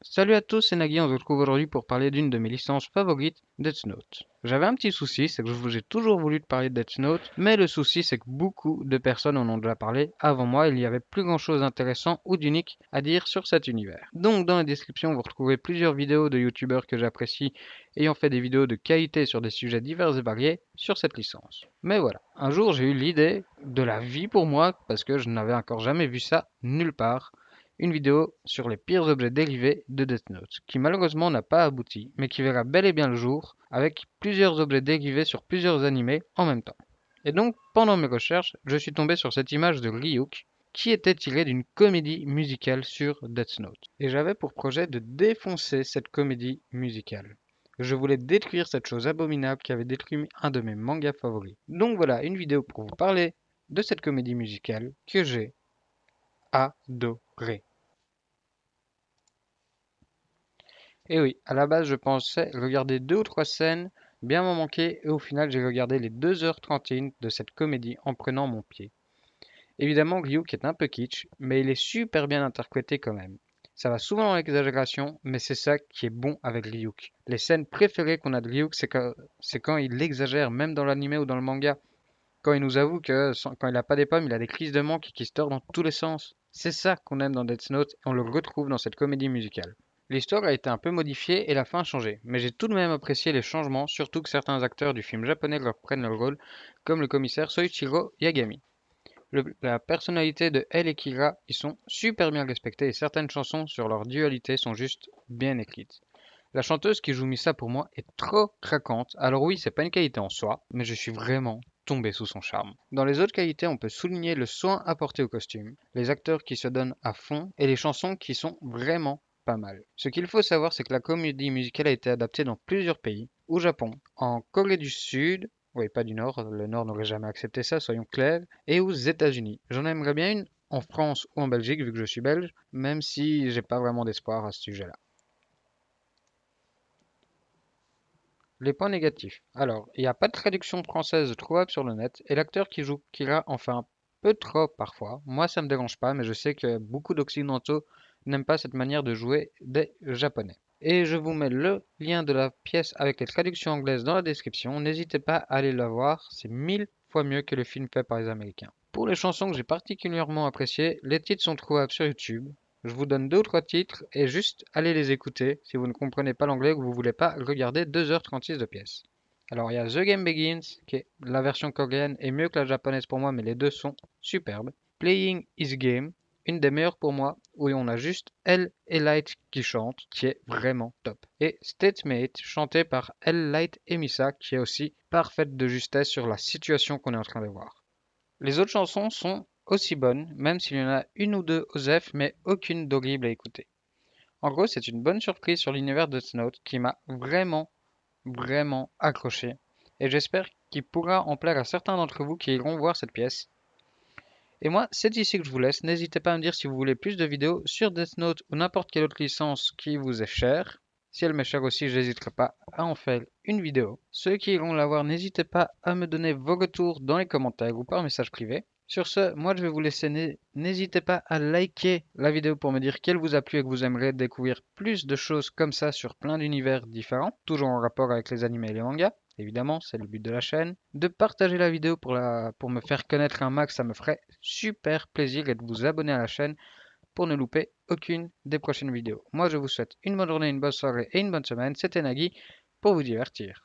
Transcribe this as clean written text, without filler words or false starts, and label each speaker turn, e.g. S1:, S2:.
S1: Salut à tous, c'est Nagui, on se retrouve aujourd'hui pour parler d'une de mes licences favorites, Death Note. J'avais un petit souci, c'est que j'ai toujours voulu te parler de Death Note, mais le souci c'est que beaucoup de personnes en ont déjà parlé avant moi, il n'y avait plus grand chose d'intéressant ou d'unique à dire sur cet univers. Donc dans la description vous retrouverez plusieurs vidéos de youtubeurs que j'apprécie ayant fait des vidéos de qualité sur des sujets divers et variés sur cette licence. Mais voilà, un jour j'ai eu l'idée de la vie pour moi, parce que je n'avais encore jamais vu ça nulle part, une vidéo sur les pires objets dérivés de Death Note, qui malheureusement n'a pas abouti, mais qui verra bel et bien le jour, avec plusieurs objets dérivés sur plusieurs animés en même temps. Et donc, pendant mes recherches, je suis tombé sur cette image de Ryuk, qui était tirée d'une comédie musicale sur Death Note. Et j'avais pour projet de défoncer cette comédie musicale. Je voulais détruire cette chose abominable qui avait détruit un de mes mangas favoris. Donc voilà, une vidéo pour vous parler de cette comédie musicale que j'ai adorée. Et oui, à la base, je pensais regarder deux ou trois scènes, bien m'en manquer, et au final, j'ai regardé les 2h31 de cette comédie en prenant mon pied. Évidemment, Ryuk est un peu kitsch, mais il est super bien interprété quand même. Ça va souvent dans l'exagération, mais c'est ça qui est bon avec Ryuk. Les scènes préférées qu'on a de Ryuk, c'est quand il exagère, même dans l'anime ou dans le manga. Quand il nous avoue que quand il a pas des pommes, il a des crises de manque et qu'il se tord dans tous les sens. C'est ça qu'on aime dans Death Note et on le retrouve dans cette comédie musicale. L'histoire a été un peu modifiée et la fin changée, mais j'ai tout de même apprécié les changements, surtout que certains acteurs du film japonais reprennent leur rôle, comme le commissaire Soichiro Yagami. La personnalité de Elle et Kira y sont super bien respectées et certaines chansons sur leur dualité sont juste bien écrites. La chanteuse qui joue Misa pour moi est trop craquante. Alors oui, c'est pas une qualité en soi, mais je suis vraiment tombé sous son charme. Dans les autres qualités, on peut souligner le soin apporté au costume, les acteurs qui se donnent à fond et les chansons qui sont vraiment pas mal. Ce qu'il faut savoir, c'est que la comédie musicale a été adaptée dans plusieurs pays, au Japon, en Corée du Sud, oui, pas du Nord, le Nord n'aurait jamais accepté ça, soyons clairs, et aux États-Unis. J'en aimerais bien une en France ou en Belgique, vu que je suis belge, même si j'ai pas vraiment d'espoir à ce sujet-là. Les points négatifs. Alors, il n'y a pas de traduction française trouvable sur le net, et l'acteur qui joue Kira en fait un peu trop parfois. Moi, ça me dérange pas, mais je sais que beaucoup d'occidentaux n'aiment pas cette manière de jouer des japonais. Et je vous mets le lien de la pièce avec les traductions anglaises dans la description. N'hésitez pas à aller la voir, c'est 1000 fois mieux que le film fait par les Américains. Pour les chansons que j'ai particulièrement appréciées, les titres sont trouvables sur YouTube. Je vous donne deux ou trois titres et juste allez les écouter si vous ne comprenez pas l'anglais ou que vous ne voulez pas regarder 2h36 de pièce. Alors il y a The Game Begins, qui est la version coréenne est mieux que la japonaise pour moi, mais les deux sont superbes. Playing Is Game, une des meilleures pour moi, où on a juste Elle et Light qui chantent, qui est vraiment top. Et Statemate, chanté par Elle, Light et Misa, qui est aussi parfaite de justesse sur la situation qu'on est en train de voir. Les autres chansons sont aussi bonnes, même s'il y en a une ou deux OSEF, mais aucune d'horrible à écouter. En gros, c'est une bonne surprise sur l'univers de Death qui m'a vraiment accroché, et j'espère qu'il pourra en plaire à certains d'entre vous qui iront voir cette pièce. Et moi, c'est ici que je vous laisse. N'hésitez pas à me dire si vous voulez plus de vidéos sur Death Note ou n'importe quelle autre licence qui vous est chère. Si elle m'est chère aussi, je n'hésiterai pas à en faire une vidéo. Ceux qui iront la voir, n'hésitez pas à me donner vos retours dans les commentaires ou par message privé. Sur ce, moi je vais vous laisser. N'hésitez pas à liker la vidéo pour me dire qu'elle vous a plu et que vous aimeriez découvrir plus de choses comme ça sur plein d'univers différents, toujours en rapport avec les animés et les mangas. Évidemment, c'est le but de la chaîne. De partager la vidéo pour me faire connaître un max, ça me ferait super plaisir et de vous abonner à la chaîne pour ne louper aucune des prochaines vidéos. Moi, je vous souhaite une bonne journée, une bonne soirée et une bonne semaine. C'était Nagui pour vous divertir.